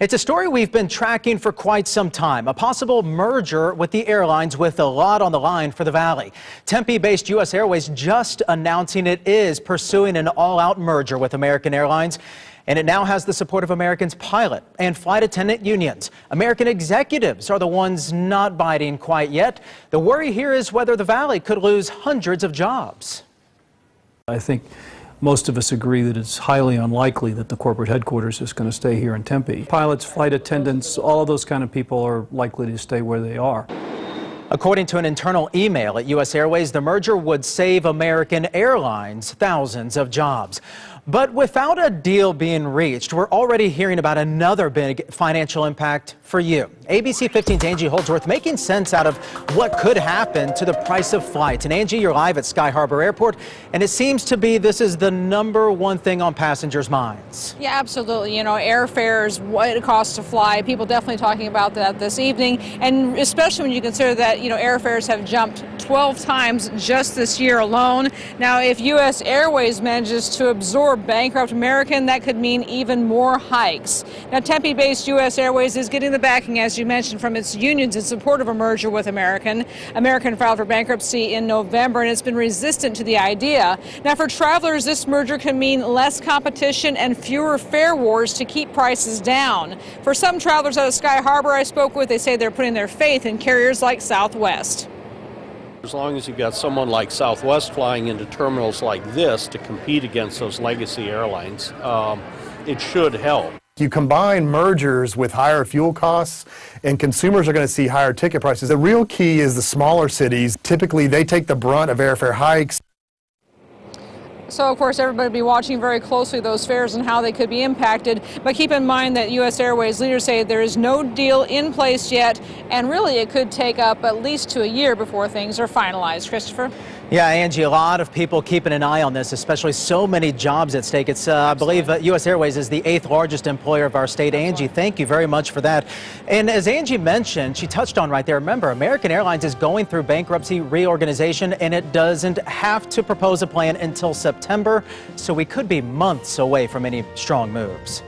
It's a story we've been tracking for quite some time, a possible merger with the airlines with a lot on the line for the Valley. Tempe-based U.S. Airways just announcing it is pursuing an all-out merger with American Airlines, and it now has the support of Americans' pilot and flight attendant unions. American executives are the ones not biting quite yet. The worry here is whether the Valley could lose hundreds of jobs. I think most of us agree that it's highly unlikely that the corporate headquarters is going to stay here in Tempe. Pilots, flight attendants, all of those kind of people are likely to stay where they are. According to an internal email at U.S. Airways, the merger would save American Airlines thousands of jobs. But without a deal being reached, we're already hearing about another big financial impact for you. ABC 15's Angie Holdsworth making sense out of what could happen to the price of flights. And Angie, you're live at Sky Harbor Airport, and it seems to be this is the #1 thing on passengers' minds. Yeah, absolutely. You know, airfares, what it costs to fly, people definitely talking about that this evening. And especially when you consider that, you know, airfares have jumped 12 times just this year alone. Now, if U.S. Airways manages to absorb bankrupt American, that could mean even more hikes. Now, Tempe-based U.S. Airways is getting the backing, as you mentioned, from its unions in support of a merger with American. American filed for bankruptcy in November, and it's been resistant to the idea. Now, for travelers, this merger can mean less competition and fewer fare wars to keep prices down. For some travelers out of Sky Harbor I spoke with, they say they're putting their faith in carriers like Southwest. As long as you've got someone like Southwest flying into terminals like this to compete against those legacy airlines, it should help. You combine mergers with higher fuel costs, and consumers are going to see higher ticket prices. The real key is the smaller cities. Typically, they take the brunt of airfare hikes. So, of course, everybody will be watching very closely those fares and how they could be impacted. But keep in mind that U.S. Airways leaders say there is no deal in place yet, and really it could take up at least to a year before things are finalized. Christopher? Yeah, Angie, a lot of people keeping an eye on this, especially so many jobs at stake. It's, I believe, U.S. Airways is the 8th largest employer of our state. Angie, thank you very much for that. And as Angie mentioned, she touched on right there, remember, American Airlines is going through bankruptcy reorganization, and it doesn't have to propose a plan until September, so we could be months away from any strong moves.